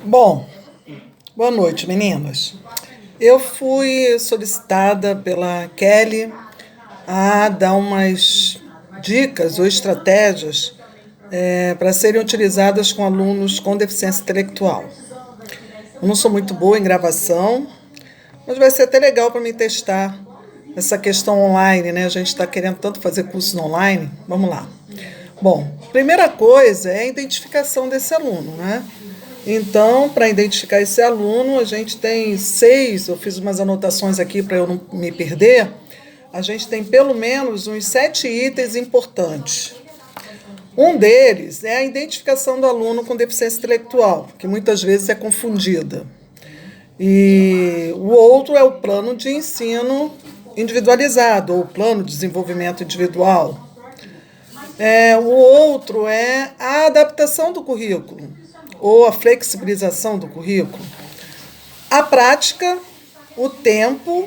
Bom, boa noite, meninas. Eu fui solicitada pela Kelly a dar umas dicas ou estratégias para serem utilizadas com alunos com deficiência intelectual. Eu não sou muito boa em gravação, mas vai ser até legal para me testar essa questão online, né? A gente está querendo tanto fazer cursos online. Vamos lá. Bom, primeira coisa é a identificação desse aluno, né? Então, para identificar esse aluno, a gente tem eu fiz umas anotações aqui para eu não me perder, a gente tem pelo menos uns 7 itens importantes. Um deles é a identificação do aluno com deficiência intelectual, que muitas vezes é confundida. E o outro é o plano de ensino individualizado, ou plano de desenvolvimento individual. O outro é a adaptação do currículo, ou a flexibilização do currículo. A prática, o tempo,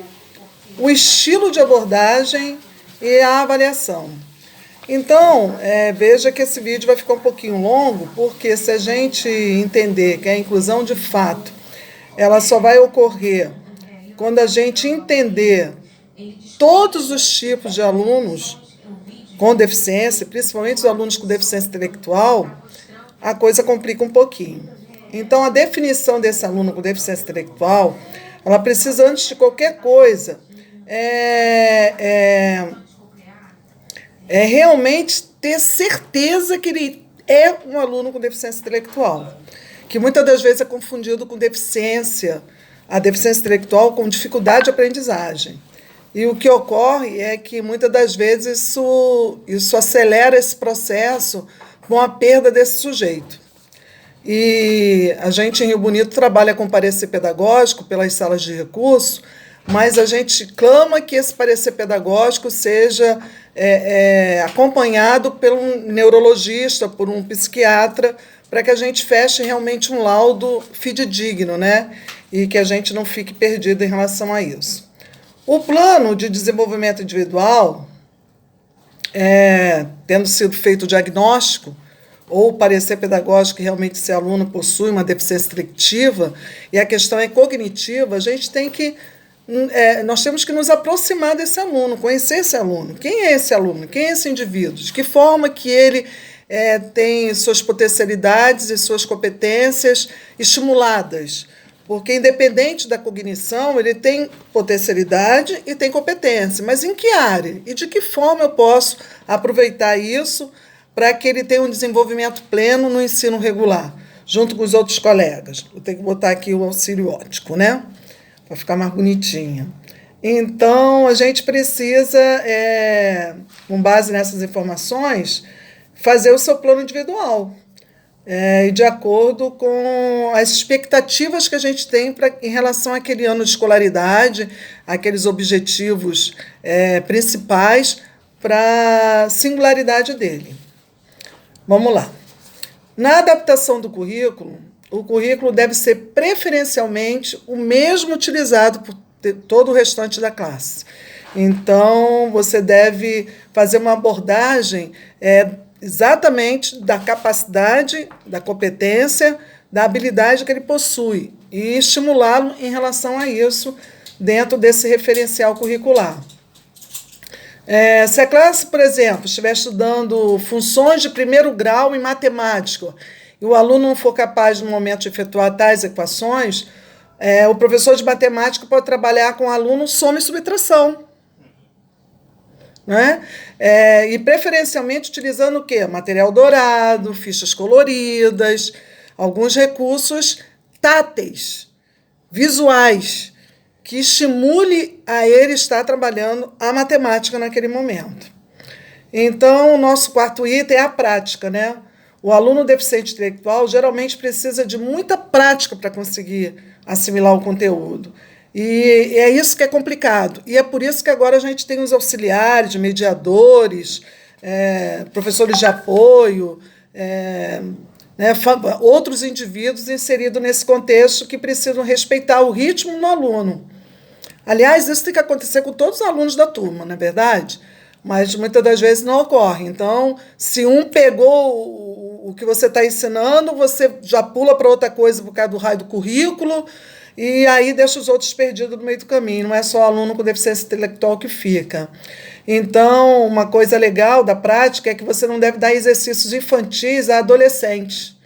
o estilo de abordagem e a avaliação. Então, veja que esse vídeo vai ficar um pouquinho longo, porque se a gente entender que a inclusão de fato, ela só vai ocorrer quando a gente entender todos os tipos de alunos com deficiência, principalmente os alunos com deficiência intelectual, a coisa complica um pouquinho. Então, a definição desse aluno com deficiência intelectual, ela precisa, antes de qualquer coisa, realmente ter certeza que ele é um aluno com deficiência intelectual, que muitas das vezes é confundido com deficiência, a deficiência intelectual com dificuldade de aprendizagem. E o que ocorre é que muitas das vezes isso acelera esse processo com a perda desse sujeito. E a gente em Rio Bonito trabalha com parecer pedagógico pelas salas de recurso, mas a gente clama que esse parecer pedagógico seja acompanhado por um neurologista, por um psiquiatra, para que a gente feche realmente um laudo fidedigno, né? E que a gente não fique perdido em relação a isso. O plano de desenvolvimento individual, tendo sido feito o diagnóstico, ou o parecer pedagógico que realmente esse aluno possui uma deficiência intelectiva, e a questão é cognitiva, nós temos que nos aproximar desse aluno, conhecer esse aluno. Quem é esse aluno? Quem é esse indivíduo? De que forma que ele tem suas potencialidades e suas competências estimuladas? Porque, independente da cognição, ele tem potencialidade e tem competência. Mas em que área? E de que forma eu posso aproveitar isso para que ele tenha um desenvolvimento pleno no ensino regular, junto com os outros colegas? Eu tenho que botar aqui o auxílio ótico, né? Para ficar mais bonitinha. Então, a gente precisa, com base nessas informações, fazer o seu plano individual. E de acordo com as expectativas que a gente tem em relação àquele ano de escolaridade, aqueles objetivos principais para a singularidade dele. Vamos lá. Na adaptação do currículo, o currículo deve ser preferencialmente o mesmo utilizado por todo o restante da classe. Então, você deve fazer uma abordagem exatamente da capacidade, da competência, da habilidade que ele possui e estimulá-lo em relação a isso dentro desse referencial curricular. Se a classe, por exemplo, estiver estudando funções de primeiro grau em matemática e o aluno não for capaz, no momento, de efetuar tais equações, o professor de matemática pode trabalhar com o aluno soma e subtração. Né? E preferencialmente utilizando o quê? Material dourado, fichas coloridas, alguns recursos táteis, visuais, que estimule a ele estar trabalhando a matemática naquele momento. Então, o nosso quarto item é a prática, né? O aluno deficiente intelectual geralmente precisa de muita prática para conseguir assimilar o conteúdo. E é isso que é complicado. E é por isso que agora a gente tem os auxiliares, mediadores, professores de apoio, outros indivíduos inseridos nesse contexto que precisam respeitar o ritmo do aluno. Aliás, isso tem que acontecer com todos os alunos da turma, não é verdade? Mas muitas das vezes não ocorre. Então, se um pegou o que você está ensinando, você já pula para outra coisa por causa do raio do currículo, e aí deixa os outros perdidos no meio do caminho. Não é só o aluno com deficiência intelectual que fica. Então, uma coisa legal da prática é que você não deve dar exercícios infantis a adolescentes.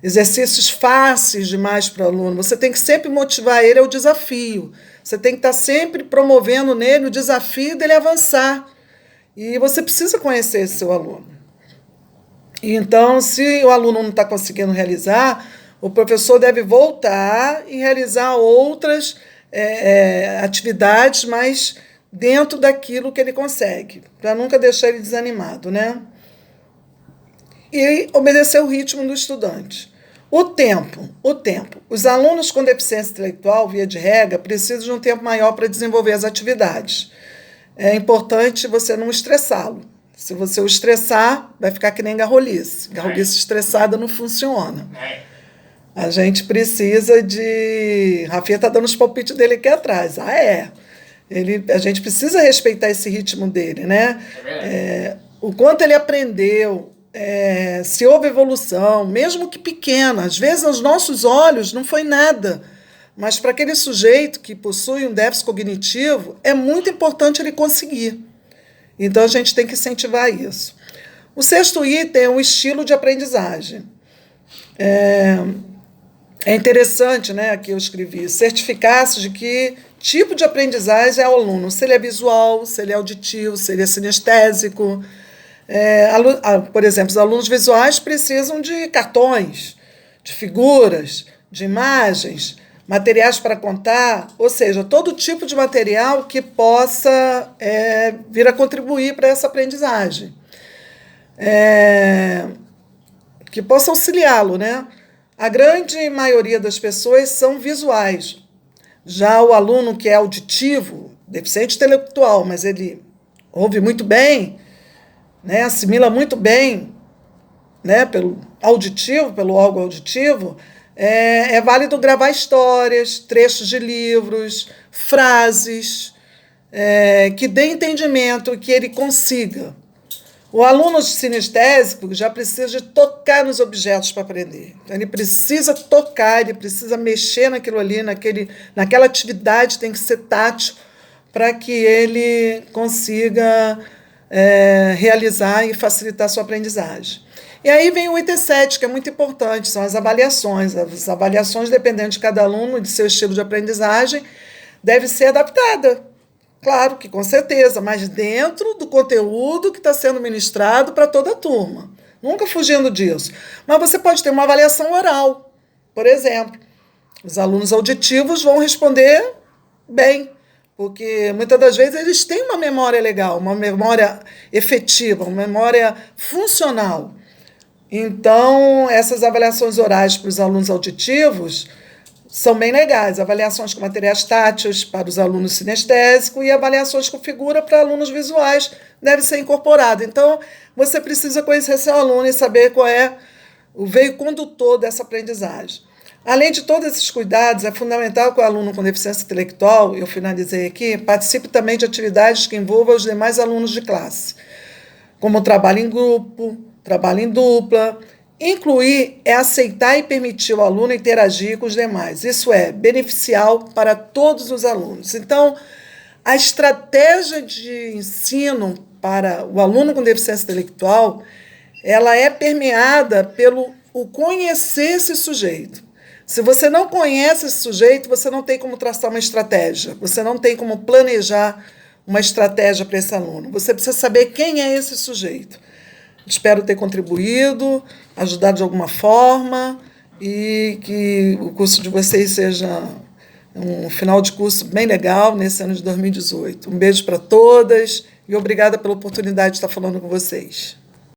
Exercícios fáceis demais para o aluno. Você tem que sempre motivar ele ao desafio. Você tem que estar sempre promovendo nele o desafio dele avançar. E você precisa conhecer esse seu aluno. Então, se o aluno não está conseguindo realizar, o professor deve voltar e realizar outras atividades, mas dentro daquilo que ele consegue, para nunca deixar ele desanimado, né? E obedecer o ritmo do estudante. O tempo. Os alunos com deficiência intelectual, via de regra, precisam de um tempo maior para desenvolver as atividades. É importante você não estressá-lo. Se você o estressar, vai ficar que nem garrolice. Garrolice estressada não funciona. A gente precisa de... Rafinha está dando os palpites dele aqui atrás. A gente precisa respeitar esse ritmo dele, né? O quanto ele aprendeu, se houve evolução, mesmo que pequena. Às vezes, aos nossos olhos, não foi nada. Mas para aquele sujeito que possui um déficit cognitivo, é muito importante ele conseguir. Então, a gente tem que incentivar isso. O 6º item é o estilo de aprendizagem. É interessante, né, aqui eu escrevi, certificar-se de que tipo de aprendizagem é o aluno, se ele é visual, se ele é auditivo, se ele é sinestésico. Por exemplo, os alunos visuais precisam de cartões, de figuras, de imagens, materiais para contar, ou seja, todo tipo de material que possa vir a contribuir para essa aprendizagem, que possa auxiliá-lo, né? A grande maioria das pessoas são visuais. Já o aluno que é auditivo, deficiente intelectual, mas ele ouve muito bem, né, assimila muito bem, né, pelo auditivo, pelo órgão auditivo, é válido gravar histórias, trechos de livros, frases, que dê entendimento, que ele consiga. O aluno sinestésico já precisa de tocar nos objetos para aprender. Então, ele precisa tocar, ele precisa mexer naquilo ali, naquela atividade tem que ser tátil para que ele consiga realizar e facilitar a sua aprendizagem. E aí vem o item 7, que é muito importante, são as avaliações. As avaliações, dependendo de cada aluno e de seu estilo de aprendizagem, deve ser adaptada. Claro que com certeza, mas dentro do conteúdo que está sendo ministrado para toda a turma. Nunca fugindo disso. Mas você pode ter uma avaliação oral, por exemplo. Os alunos auditivos vão responder bem, porque muitas das vezes eles têm uma memória legal, uma memória efetiva, uma memória funcional. Então, essas avaliações orais para os alunos auditivos são bem legais, avaliações com materiais táteis para os alunos sinestésicos e avaliações com figura para alunos visuais deve ser incorporado. Então, você precisa conhecer seu aluno e saber qual é o veio condutor dessa aprendizagem. Além de todos esses cuidados, é fundamental que o aluno com deficiência intelectual, eu finalizei aqui, participe também de atividades que envolvam os demais alunos de classe, como trabalho em grupo, trabalho em dupla. Incluir é aceitar e permitir o aluno interagir com os demais. Isso é beneficial para todos os alunos. Então, a estratégia de ensino para o aluno com deficiência intelectual, ela é permeada pelo conhecer esse sujeito. Se você não conhece esse sujeito, você não tem como traçar uma estratégia, você não tem como planejar uma estratégia para esse aluno. Você precisa saber quem é esse sujeito. Espero ter contribuído, ajudado de alguma forma e que o curso de vocês seja um final de curso bem legal nesse ano de 2018. Um beijo para todas e obrigada pela oportunidade de estar falando com vocês.